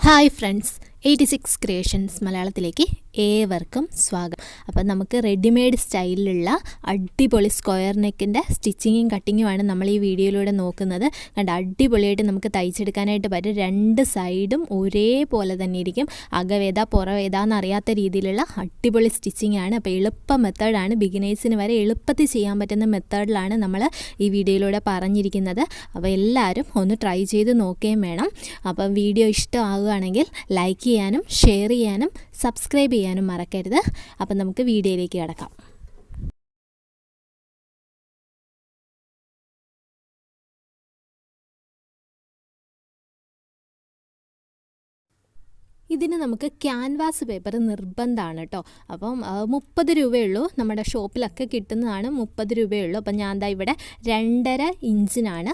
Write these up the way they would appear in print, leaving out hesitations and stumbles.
Hi friends, 86 creations മലയാളത്തിലേക്ക് ഏവർക്കും സ്വാഗതം. അപ്പം നമുക്ക് റെഡിമെയ്ഡ് സ്റ്റൈലിലുള്ള അടിപൊളി സ്ക്വയർ നെക്കിൻ്റെ സ്റ്റിച്ചിങ്ങും കട്ടിങ്ങുമാണ് നമ്മൾ ഈ വീഡിയോയിലൂടെ നോക്കുന്നത്. കണ്ട് അടിപൊളിയായിട്ട് നമുക്ക് തയ്ച്ചെടുക്കാനായിട്ട് പറ്റും. രണ്ട് സൈഡും ഒരേപോലെ തന്നെ ഇരിക്കും. അകവേദ പുറവേദ എന്നറിയാത്ത രീതിയിലുള്ള അടിപൊളി സ്റ്റിച്ചിങ് ആണ്. അപ്പോൾ എളുപ്പ മെത്തേഡാണ്, ബിഗിനേഴ്സിന് വരെ എളുപ്പത്തിൽ ചെയ്യാൻ പറ്റുന്ന മെത്തേഡിലാണ് നമ്മൾ ഈ വീഡിയോയിലൂടെ പറഞ്ഞിരിക്കുന്നത്. അപ്പോൾ എല്ലാവരും ഒന്ന് ട്രൈ ചെയ്ത് നോക്കുകയും വേണം. അപ്പം വീഡിയോ ഇഷ്ടമാകുകയാണെങ്കിൽ ലൈക്ക് ചെയ്യാനും ഷെയർ ചെയ്യാനും സബ്സ്ക്രൈബ് ചെയ്യാനും മറക്കരുത്. അപ്പം നമുക്ക് വീഡിയോയിലേക്ക് കിടക്കാം. ഇതിന് നമുക്ക് ക്യാൻവാസ് പേപ്പർ നിർബന്ധമാണ് കേട്ടോ. അപ്പം 30 രൂപയുള്ളൂ. നമ്മുടെ ഷോപ്പിലൊക്കെ കിട്ടുന്നതാണ്, 30 രൂപയുള്ളൂ. അപ്പം ഞാൻ ദാ ഇവിടെ 2.5 ഇഞ്ചിനാണ്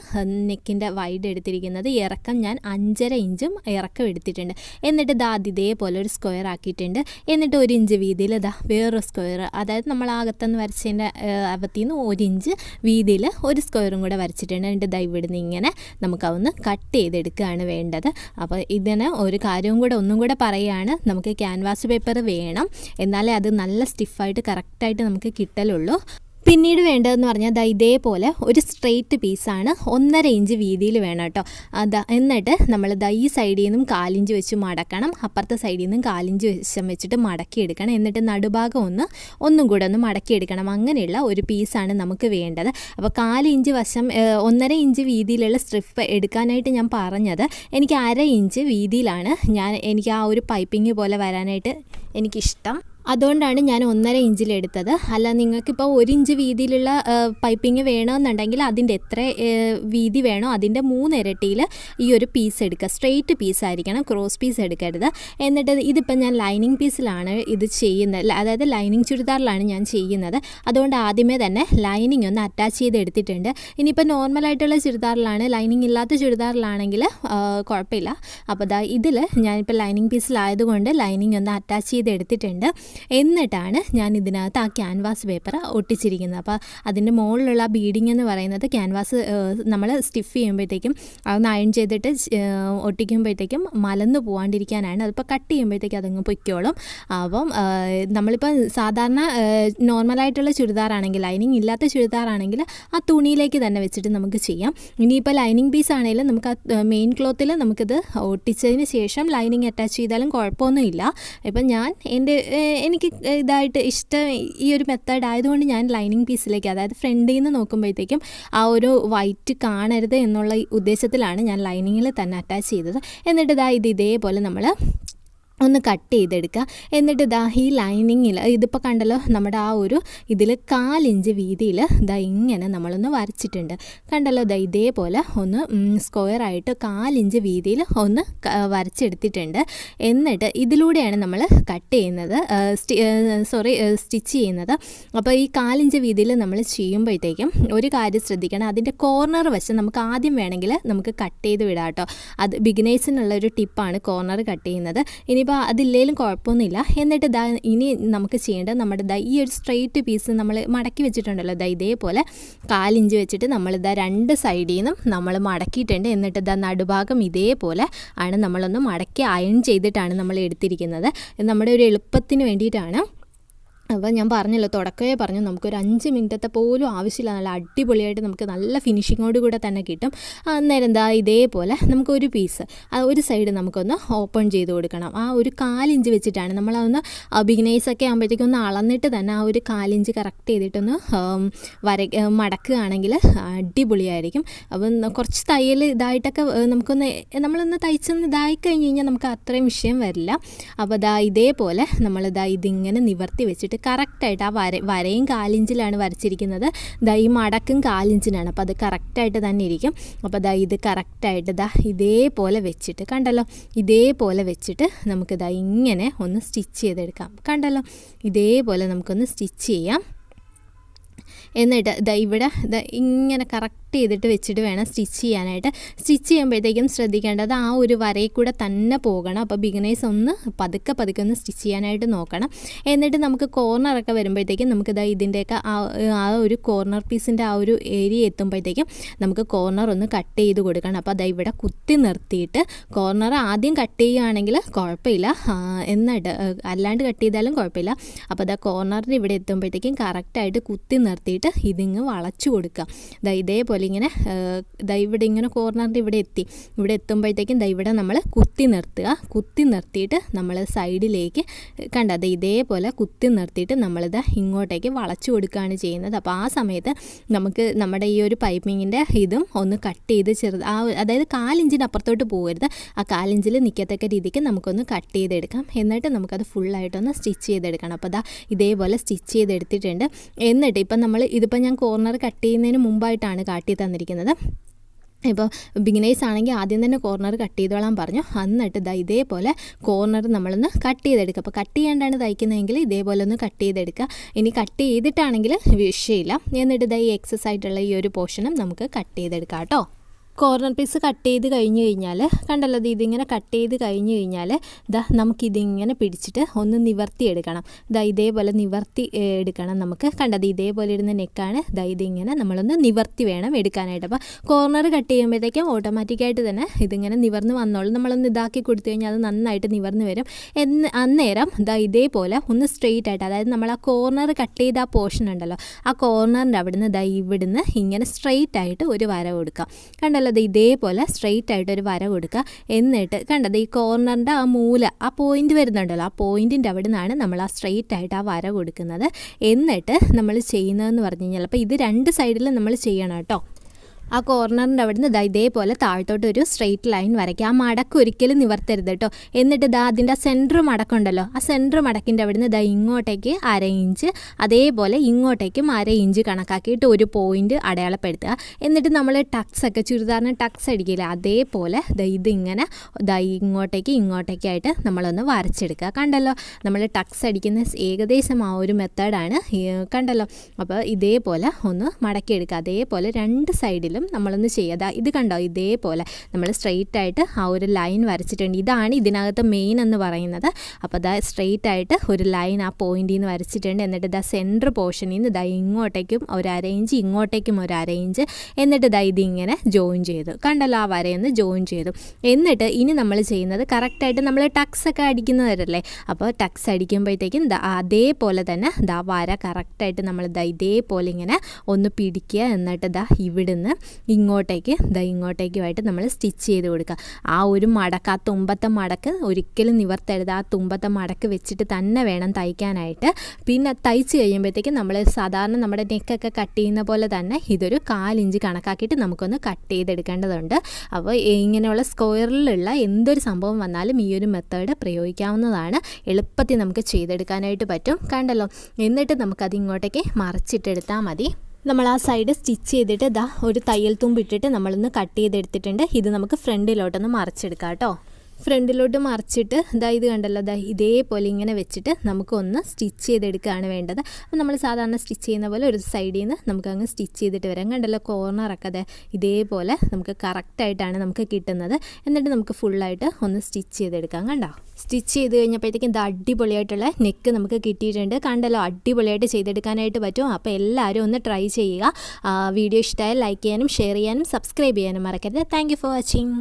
നെക്കിൻ്റെ വൈഡ് എടുത്തിരിക്കുന്നത്. ഇറക്കം ഞാൻ 5.5 ഇഞ്ചും ഇറക്കം എടുത്തിട്ടുണ്ട്. എന്നിട്ട് ദാ ഇതേപോലെ ഒരു സ്ക്വയർ ആക്കിയിട്ടുണ്ട്. എന്നിട്ട് 1 ഇഞ്ച് വീതിയിൽ ദാ വേറൊരു സ്ക്വയർ, അതായത് നമ്മൾ അകത്തുനിന്ന് വരച്ചതിൻ്റെ അകത്തിൽ നിന്ന് 1 ഇഞ്ച് വീതിയിൽ ഒരു സ്ക്വയറും കൂടെ വരച്ചിട്ടുണ്ട്. എന്നിട്ട് ദാ ഇവിടുന്ന് ഇങ്ങനെ നമുക്കതൊന്ന് കട്ട് ചെയ്തെടുക്കുകയാണ് വേണ്ടത്. അപ്പോൾ ഇതിന് ഒരു കാര്യവും കൂടെ ഒന്നും കൂടെ പറയുകയാണ്, നമുക്ക് ക്യാൻവാസ് പേപ്പർ വേണം, എന്നാലേ അത് നല്ല സ്റ്റിഫായിട്ട് കറക്റ്റായിട്ട് നമുക്ക് കിട്ടലുള്ളൂ. പിന്നീട് വേണ്ടതെന്ന് പറഞ്ഞാൽ ഇതേപോലെ ഒരു സ്ട്രെയിറ്റ് പീസാണ്, 1.5 ഇഞ്ച് വീതിയിൽ വേണം കേട്ടോ. എന്നിട്ട് നമ്മൾ ഈ സൈഡിൽ നിന്നും 1/4 ഇഞ്ച് വെച്ച് മടക്കണം, അപ്പുറത്തെ സൈഡിൽ നിന്നും 1/4 ഇഞ്ച് വശം വെച്ചിട്ട് മടക്കിയെടുക്കണം. എന്നിട്ട് നടുഭാഗം ഒന്നും കൂടെ ഒന്ന് മടക്കിയെടുക്കണം. അങ്ങനെയുള്ള ഒരു പീസാണ് നമുക്ക് വേണ്ടത്. അപ്പോൾ 1/4 ഇഞ്ച് വശം 1.5 ഇഞ്ച് വീതിയിലുള്ള സ്ട്രിപ്പ് എടുക്കാനായിട്ട് ഞാൻ പറഞ്ഞത്, എനിക്ക് 1/2 ഇഞ്ച് വീതിയിലാണ് എനിക്ക് ആ ഒരു പൈപ്പിംഗ് പോലെ വരാനായിട്ട് എനിക്കിഷ്ടം. അതുകൊണ്ടാണ് ഞാൻ 1.5 ഇഞ്ചിലെടുത്തത്. അല്ല, നിങ്ങൾക്കിപ്പോൾ 1 ഇഞ്ച് വീതിയിലുള്ള പൈപ്പിംഗ് വേണമെന്നുണ്ടെങ്കിൽ അതിൻ്റെ എത്ര വീതി വേണോ അതിൻ്റെ 3 ഇരട്ടിയിൽ ഈ ഒരു പീസ് എടുക്കുക. സ്ട്രെയിറ്റ് പീസായിരിക്കണം, ക്രോസ് പീസ് എടുക്കരുത്. എന്നിട്ട് ഇതിപ്പോൾ ഞാൻ ലൈനിങ് പീസിലാണ് ഇത് ചെയ്യുന്നത്, അതായത് ലൈനിങ് ചുരിദാറിലാണ് ഞാൻ ചെയ്യുന്നത്. അതുകൊണ്ട് ആദ്യമേ തന്നെ ലൈനിങ് ഒന്ന് അറ്റാച്ച് ചെയ്ത് എടുത്തിട്ടുണ്ട്. ഇനിയിപ്പോൾ നോർമലായിട്ടുള്ള ചുരിദാറിലാണ്, ലൈനിങ് ഇല്ലാത്ത ചുരിദാറിലാണെങ്കിൽ കുഴപ്പമില്ല. അപ്പോൾ ഇതിൽ ഞാനിപ്പോൾ ലൈനിങ് പീസിലായതുകൊണ്ട് ലൈനിങ് ഒന്ന് അറ്റാച്ച് ചെയ്ത് എടുത്തിട്ടുണ്ട്. എന്നിട്ടാണ് ഞാൻ ഇതിനകത്ത് ആ ക്യാൻവാസ് പേപ്പർ ഒട്ടിച്ചിരിക്കുന്നത്. അപ്പോൾ അതിൻ്റെ മുകളിലുള്ള ബീഡിങ് എന്ന് പറയുന്നത് ക്യാൻവാസ് നമ്മൾ സ്റ്റിഫ് ചെയ്യുമ്പോഴത്തേക്കും അതൊന്ന് അയൺ ചെയ്തിട്ട് ഒട്ടിക്കുമ്പോഴത്തേക്കും മലന്ന് പോകാണ്ടിരിക്കാനാണ്. അതിപ്പോൾ കട്ട് ചെയ്യുമ്പോഴത്തേക്കും അതങ്ങ് പൊയ്ക്കോളും. അപ്പം നമ്മളിപ്പോൾ സാധാരണ നോർമലായിട്ടുള്ള ചുരിദാറാണെങ്കിൽ, ലൈനിങ് ഇല്ലാത്ത ചുരിദാറാണെങ്കിൽ ആ തുണിയിലേക്ക് തന്നെ വെച്ചിട്ട് നമുക്ക് ചെയ്യാം. ഇനിയിപ്പോൾ ലൈനിങ് പീസ് ആണെങ്കിലും നമുക്ക് ആ മെയിൻ ക്ലോത്തിൽ നമുക്കിത് ഒട്ടിച്ചതിന് ശേഷം ലൈനിങ് അറ്റാച്ച് ചെയ്താലും കുഴപ്പമൊന്നുമില്ല. ഇപ്പം എനിക്ക് ഇതായിട്ട് ഇഷ്ടം ഈ ഒരു മെത്തേഡ് ആയതുകൊണ്ട് ഞാൻ ലൈനിങ് പീസിലേക്ക്, അതായത് ഫ്രണ്ടിൽ നിന്ന് നോക്കുമ്പോഴത്തേക്കും ആ ഒരു വൈറ്റ് കാണരുത് എന്നുള്ള ഉദ്ദേശത്തിലാണ് ഞാൻ ലൈനിങ്ങിൽ തന്നെ അറ്റാച്ച് ചെയ്തത്. എന്നിട്ട് ഇതേപോലെ നമ്മൾ ഒന്ന് കട്ട് ചെയ്തെടുക്കുക. എന്നിട്ട് ഈ ലൈനിങ്ങിൽ ഇതിപ്പോൾ കണ്ടല്ലോ, നമ്മുടെ ആ ഒരു ഇതിൽ 1/4 ഇഞ്ച് വീതിയിൽ ഇങ്ങനെ നമ്മളൊന്ന് വരച്ചിട്ടുണ്ട്. കണ്ടല്ലോ, ഇതേപോലെ ഒന്ന് സ്ക്വയറായിട്ട് 1/4 ഇഞ്ച് വീതിയിൽ ഒന്ന് വരച്ചെടുത്തിട്ടുണ്ട്. എന്നിട്ട് ഇതിലൂടെയാണ് നമ്മൾ കട്ട് ചെയ്യുന്നത്, സ്റ്റിച്ച് ചെയ്യുന്നത്. അപ്പോൾ ഈ 1/4 ഇഞ്ച് വീതിയിൽ നമ്മൾ ചെയ്യുമ്പോഴത്തേക്കും ഒരു കാര്യം ശ്രദ്ധിക്കണം, അതിൻ്റെ കോർണർ വശം നമുക്ക് ആദ്യം വേണമെങ്കിൽ നമുക്ക് കട്ട് ചെയ്ത് വിടാം കേട്ടോ. അത് ബിഗിനേഴ്സിനുള്ളൊരു ടിപ്പാണ് കോർണർ കട്ട് ചെയ്യുന്നത്. ഇനിയിപ്പോൾ അതില്ലേലും കുഴപ്പമൊന്നുമില്ല. എന്നിട്ട് ഇനി നമുക്ക് ചെയ്യേണ്ടത്, നമ്മുടെ ഈ ഒരു സ്ട്രെയിറ്റ് പീസ് നമ്മൾ മടക്കി വെച്ചിട്ടുണ്ടല്ലോ, ഇതേപോലെ 1/4 ഇഞ്ച് വെച്ചിട്ട് നമ്മൾ 2 സൈഡിൽ നിന്നും നമ്മൾ മടക്കിയിട്ടുണ്ട്. എന്നിട്ട് നടുഭാഗം ഇതേപോലെ ആണ് നമ്മളൊന്ന് മടക്കി അയൺ ചെയ്തിട്ടാണ് നമ്മൾ എടുത്തിരിക്കുന്നത്. നമ്മുടെ ഒരു എളുപ്പത്തിന് വേണ്ടിയിട്ടാണ്. അപ്പോൾ ഞാൻ പറഞ്ഞല്ലോ, തുടക്കമേ പറഞ്ഞു, നമുക്കൊരു 5 മിനിറ്റത്തെ പോലും ആവശ്യമില്ല, നല്ല അടിപൊളിയായിട്ട് നമുക്ക് നല്ല ഫിനിഷിങ്ങോട് കൂടെ തന്നെ കിട്ടും. അന്നേരം ഇതേപോലെ നമുക്ക് ഒരു പീസ് ഒരു സൈഡ് നമുക്കൊന്ന് ഓപ്പൺ ചെയ്ത് കൊടുക്കണം. ആ ഒരു 1/4 ഇഞ്ച് വെച്ചിട്ടാണ് നമ്മളതൊന്ന് ബിഗിനേഴ്സൊക്കെ ആകുമ്പോഴത്തേക്കും ഒന്ന് അളന്നിട്ട് തന്നെ ആ ഒരു 1/4 ഇഞ്ച് കറക്റ്റ് ചെയ്തിട്ടൊന്ന് മടക്കുകയാണെങ്കിൽ അടിപൊളിയായിരിക്കും. അപ്പം കുറച്ച് തയ്യൽ ഇതായിട്ടൊക്കെ നമ്മളൊന്ന് തയ്ച്ചൊന്ന് ഇതായി കഴിഞ്ഞ് കഴിഞ്ഞാൽ നമുക്ക് അത്രയും വിഷയം വരില്ല. അപ്പോൾ ഇതേപോലെ നമ്മൾ ഇതിങ്ങനെ നിവർത്തി വെച്ചിട്ട് കറക്റ്റായിട്ട് ആ വരയും 1/4 ഇഞ്ചിലാണ് വരച്ചിരിക്കുന്നത്. ഈ മടക്കും 1/4 ഇഞ്ചിനാണ്. അപ്പോൾ അത് കറക്റ്റായിട്ട് തന്നെ ഇരിക്കും. അപ്പോൾ ഇത് കറക്റ്റായിട്ട് ഇതേപോലെ വെച്ചിട്ട്, കണ്ടല്ലോ, ഇതേപോലെ വെച്ചിട്ട് നമുക്ക് ഇങ്ങനെ ഒന്ന് സ്റ്റിച്ച് ചെയ്തെടുക്കാം. കണ്ടല്ലോ, ഇതേപോലെ നമുക്കൊന്ന് സ്റ്റിച്ച് ചെയ്യാം. എന്നിട്ട് ഇവിടെ ഇങ്ങനെ കറക്റ്റ് ചെയ്തിട്ട് വെച്ചിട്ട് വേണം സ്റ്റിച്ച് ചെയ്യാനായിട്ട്. സ്റ്റിച്ച് ചെയ്യുമ്പോഴത്തേക്കും ശ്രദ്ധിക്കേണ്ടത് ആ ഒരു വരയിൽ കൂടെ തന്നെ പോകണം. അപ്പോൾ ബിഗിനേഴ്സ് ഒന്ന് പതുക്കെ ഒന്ന് സ്റ്റിച്ച് ചെയ്യാനായിട്ട് നോക്കണം. എന്നിട്ട് നമുക്ക് കോർണറൊക്കെ വരുമ്പോഴത്തേക്കും നമുക്കിതാ ഇതിൻ്റെയൊക്കെ ആ ഒരു കോർണർ പീസിൻ്റെ ആ ഒരു ഏരിയ എത്തുമ്പോഴത്തേക്കും നമുക്ക് കോർണർ ഒന്ന് കട്ട് ചെയ്ത് കൊടുക്കണം. അപ്പോൾ അതാ ഇവിടെ കുത്തി നിർത്തിയിട്ട് കോർണർ ആദ്യം കട്ട് ചെയ്യുകയാണെങ്കിൽ കുഴപ്പമില്ല, എന്നിട്ട് അല്ലാണ്ട് കട്ട് ചെയ്താലും കുഴപ്പമില്ല. അപ്പോൾ അതാ കോർണറിൻ്റെ ഇവിടെ എത്തുമ്പോഴത്തേക്കും കറക്റ്റായിട്ട് കുത്തി നിർത്തിയിട്ട് ഇതിങ്ങ് വളച്ചു കൊടുക്കുക. ഇതേപോലെ ഇങ്ങനെ ഇവിടെ ഇങ്ങനെ കോർണറിൻ്റെ ഇവിടെ എത്തുമ്പോഴത്തേക്കും ഇവിടെ നമ്മൾ കുത്തി നിർത്തിയിട്ട് നമ്മൾ സൈഡിലേക്ക് കണ്ടത് ഇതേപോലെ കുത്തി നിർത്തിയിട്ട് നമ്മളിത് ഇങ്ങോട്ടേക്ക് വളച്ചു കൊടുക്കുകയാണ് ചെയ്യുന്നത്. അപ്പോൾ ആ സമയത്ത് നമുക്ക് നമ്മുടെ ഈ ഒരു പൈപ്പിങ്ങിൻ്റെ ഇതും ഒന്ന് കട്ട് ചെയ്ത് അതായത് 1/4 ഇഞ്ചിന് അപ്പുറത്തോട്ട് പോകരുത്. ആ 1/4 ഇഞ്ചിൽ നിൽക്കത്തക്ക രീതിക്ക് നമുക്കൊന്ന് കട്ട് ചെയ്തെടുക്കാം. എന്നിട്ട് നമുക്കത് ഫുള്ളായിട്ടൊന്ന് സ്റ്റിച്ച് ചെയ്തെടുക്കണം. അപ്പോൾ ഇതേപോലെ സ്റ്റിച്ച് ചെയ്തെടുത്തിട്ടുണ്ട്. എന്നിട്ട് ഇതിപ്പോൾ ഞാൻ കോർണർ കട്ട് ചെയ്യുന്നതിന് മുമ്പായിട്ടാണ് കാട്ടി തന്നിരിക്കുന്നത്. ഇപ്പോൾ ബിഗിനേഴ്സ് ആണെങ്കിൽ ആദ്യം തന്നെ കോർണർ കട്ട് ചെയ്തോളാൻ പറഞ്ഞു. എന്നിട്ട് ഇതേപോലെ കോർണർ നമ്മളൊന്ന് കട്ട് ചെയ്തെടുക്കുക. അപ്പോൾ കട്ട് ചെയ്യാണ്ടാണ് തയ്ക്കുന്നതെങ്കിൽ ഇതേപോലെ ഒന്ന് കട്ട് ചെയ്തെടുക്കുക. ഇനി കട്ട് ചെയ്തിട്ടാണെങ്കിൽ വിഷയമില്ല. എന്നിട്ട് ഈ എക്സസ് ആയിട്ടുള്ള ഈ ഒരു പോർഷനും നമുക്ക് കട്ട് ചെയ്തെടുക്കാം കേട്ടോ. കോർണർ പീസ് കട്ട് ചെയ്ത് കഴിഞ്ഞ് കഴിഞ്ഞാൽ കണ്ടല്ലോ, ഇതിങ്ങനെ കട്ട് ചെയ്ത് കഴിഞ്ഞ് കഴിഞ്ഞാൽ നമുക്കിതിങ്ങനെ പിടിച്ചിട്ട് ഒന്ന് നിവർത്തി എടുക്കണം. ഇതേപോലെ നിവർത്തി എടുക്കണം. നമുക്ക് കണ്ടത് ഇതേപോലെ ഇരുന്ന നെക്കാണ്. ഇതിങ്ങനെ നമ്മളൊന്ന് നിവർത്തി വേണം എടുക്കാനായിട്ട്. അപ്പോൾ കോർണർ കട്ട് ചെയ്യുമ്പോഴത്തേക്കും ഓട്ടോമാറ്റിക്കായിട്ട് തന്നെ ഇതിങ്ങനെ നിവർന്ന് വന്നോളും. നമ്മളൊന്ന് ഇതാക്കി കൊടുത്തു കഴിഞ്ഞാൽ അത് നന്നായിട്ട് നിവർന്ന് വരും. അന്നേരം ഇതേപോലെ ഒന്ന് സ്ട്രെയിറ്റ് ആയിട്ട്, അതായത് നമ്മൾ ആ കോർണർ കട്ട് ചെയ്ത ആ പോർഷൻ ഉണ്ടല്ലോ, ആ കോർണറിൻ്റെ ഇവിടുന്ന് ഇങ്ങനെ സ്ട്രെയിറ്റ് ആയിട്ട് ഒരു വര കൊടുക്കാം. കണ്ടല്ലോ, ഇതേപോലെ സ്ട്രെയിറ്റ് ആയിട്ട് ഒരു വര കൊടുക്കുക. എന്നിട്ട് കണ്ടത് ഈ കോർണറിൻ്റെ ആ മൂല, ആ പോയിന്റ് വരുന്നുണ്ടല്ലോ, ആ പോയിന്റിൻ്റെ അവിടെ നിന്നാണ് നമ്മൾ ആ സ്ട്രെയിറ്റ് ആയിട്ട് ആ വര കൊടുക്കുന്നത്. എന്നിട്ട് നമ്മൾ ചെയ്യുന്നതെന്ന് പറഞ്ഞു കഴിഞ്ഞാൽ, അപ്പോൾ ഇത് 2 സൈഡിലും നമ്മൾ ചെയ്യണം കേട്ടോ. ആ കോർണറിൻ്റെ അവിടെ നിന്ന് ഇതേപോലെ താഴത്തോട്ട് ഒരു സ്ട്രെയിറ്റ് ലൈൻ വരയ്ക്കുക. ആ മടക്ക് ഒരിക്കലും നിവർത്തരുത് കേട്ടോ. എന്നിട്ട് അതിൻ്റെ സെൻറ്റർ മടക്കുണ്ടല്ലോ, ആ സെൻറ്റർ മടക്കിൻ്റെ അവിടെ നിന്ന് ഇങ്ങോട്ടേക്ക് 1/2 ഇഞ്ച്, അതേപോലെ ഇങ്ങോട്ടേക്കും 1/2 ഇഞ്ച് കണക്കാക്കിയിട്ട് ഒരു പോയിന്റ് അടയാളപ്പെടുത്തുക. എന്നിട്ട് നമ്മൾ ടക്സൊക്കെ ചുരിദാറിന് ടക്സ് അടിക്കില്ല, അതേപോലെ ഇതിങ്ങനെ ഇങ്ങോട്ടേക്കായിട്ട് നമ്മളൊന്ന് വരച്ചെടുക്കുക. കണ്ടല്ലോ, നമ്മൾ ടക്സ് അടിക്കുന്ന ഏകദേശം ആ ഒരു മെത്തേഡാണ് കണ്ടല്ലോ. അപ്പോൾ ഇതേപോലെ ഒന്ന് മടക്കിയെടുക്കുക. അതേപോലെ 2 സൈഡിലും നമ്മളൊന്ന് ചെയ്യുക. ഇത് കണ്ടോ, ഇതേപോലെ നമ്മൾ സ്ട്രെയിറ്റ് ആയിട്ട് ആ ഒരു ലൈൻ വരച്ചിട്ടുണ്ട്. ഇതാണ് ഇതിനകത്ത് മെയിൻ എന്ന് പറയുന്നത്. അപ്പോൾ സ്ട്രെയിറ്റ് ആയിട്ട് ഒരു ലൈൻ ആ പോയിന്റിൽ നിന്ന് വരച്ചിട്ടുണ്ട്. എന്നിട്ട് സെൻറ്റർ പോർഷനിൽ നിന്ന് ഇങ്ങോട്ടേക്കും ഒരു 1/2 ഇഞ്ച്, ഇങ്ങോട്ടേക്കും ഒരു 1/2 ഇഞ്ച്, എന്നിട്ട് ഇതിങ്ങനെ ജോയിൻ ചെയ്തു. കണ്ടല്ലോ, ആ വരയൊന്ന് ജോയിൻ ചെയ്തു. എന്നിട്ട് ഇനി നമ്മൾ ചെയ്യുന്നത് കറക്റ്റായിട്ട് നമ്മൾ ടക്സ് ഒക്കെ അടിക്കുന്നവരല്ലേ, അപ്പോൾ ടക്സ് അടിക്കുമ്പോഴത്തേക്കും അതേപോലെ തന്നെ വര കറക്റ്റായിട്ട് നമ്മൾ ഇതേപോലെ ഇങ്ങനെ ഒന്ന് പിടിക്കുക. എന്നിട്ട് ഇവിടുന്ന് ഇങ്ങോട്ടേക്കുമായിട്ട് നമ്മൾ സ്റ്റിച്ച് ചെയ്ത് കൊടുക്കുക. ആ ഒരു മടക്ക്, ആ തുമ്പത്തെ മടക്ക് ഒരിക്കലും നിവർത്തരുത്. ആ തുമ്പത്തെ മടക്ക് വെച്ചിട്ട് തന്നെ വേണം തയ്ക്കാനായിട്ട്. പിന്നെ തയ്ച്ച് കഴിയുമ്പോഴത്തേക്കും നമ്മൾ സാധാരണ നമ്മുടെ നെക്കൊക്കെ കട്ട് ചെയ്യുന്ന പോലെ തന്നെ ഇതൊരു 1/4 ഇഞ്ച് കണക്കാക്കിയിട്ട് നമുക്കൊന്ന് കട്ട് ചെയ്തെടുക്കേണ്ടതുണ്ട്. അപ്പോൾ ഇങ്ങനെയുള്ള സ്ക്വയറിലുള്ള എന്തൊരു സംഭവം വന്നാലും ഈ ഒരു മെത്തേഡ് പ്രയോഗിക്കാവുന്നതാണ്. എളുപ്പത്തിൽ നമുക്ക് ചെയ്തെടുക്കാനായിട്ട് പറ്റും. കണ്ടല്ലോ, എന്നിട്ട് നമുക്കത് ഇങ്ങോട്ടേക്ക് മറിച്ചിട്ടെടുത്താൽ മതി. നമ്മൾ ആ സൈഡ് സ്റ്റിച്ച് ചെയ്തിട്ട് ഒരു തയ്യൽ തുമ്പിട്ടിട്ട് നമ്മളൊന്ന് കട്ട് ചെയ്തെടുത്തിട്ടുണ്ട്. ഇത് നമുക്ക് ഫ്രണ്ടിലോട്ടൊന്ന് മറിച്ചെടുക്കാം കേട്ടോ. ഫ്രണ്ടിലോട്ട് മറിച്ചിട്ട് ഇത് കണ്ടല്ലോ, ഇതേപോലെ ഇങ്ങനെ വെച്ചിട്ട് നമുക്കൊന്ന് സ്റ്റിച്ച് ചെയ്തെടുക്കുകയാണ് വേണ്ടത്. അപ്പോൾ നമ്മൾ സാധാരണ സ്റ്റിച്ച് ചെയ്യുന്ന പോലെ ഒരു സൈഡിൽ നിന്ന് നമുക്കങ്ങ് സ്റ്റിച്ച് ചെയ്തിട്ട് വരാം. കണ്ടല്ലോ, കോർണറൊക്കെ ഇതേപോലെ നമുക്ക് കറക്റ്റായിട്ടാണ് നമുക്ക് കിട്ടുന്നത്. എന്നിട്ട് നമുക്ക് ഫുള്ളായിട്ട് ഒന്ന് സ്റ്റിച്ച് ചെയ്തെടുക്കാം. കണ്ടോ, സ്റ്റിച്ച് ചെയ്ത് കഴിഞ്ഞപ്പോഴത്തേക്കും അടിപൊളിയായിട്ടുള്ള നെക്ക് നമുക്ക് കിട്ടിയിട്ടുണ്ട്. കണ്ടല്ലോ, അടിപൊളിയായിട്ട് ചെയ്തെടുക്കാനായിട്ട് പറ്റും. അപ്പോൾ എല്ലാവരും ഒന്ന് ട്രൈ ചെയ്യുക. വീഡിയോ ഇഷ്ടമായാൽ ലൈക്ക് ചെയ്യാനും ഷെയർ ചെയ്യാനും സബ്സ്ക്രൈബ് ചെയ്യാനും മറക്കരുത്. Thank you for watching.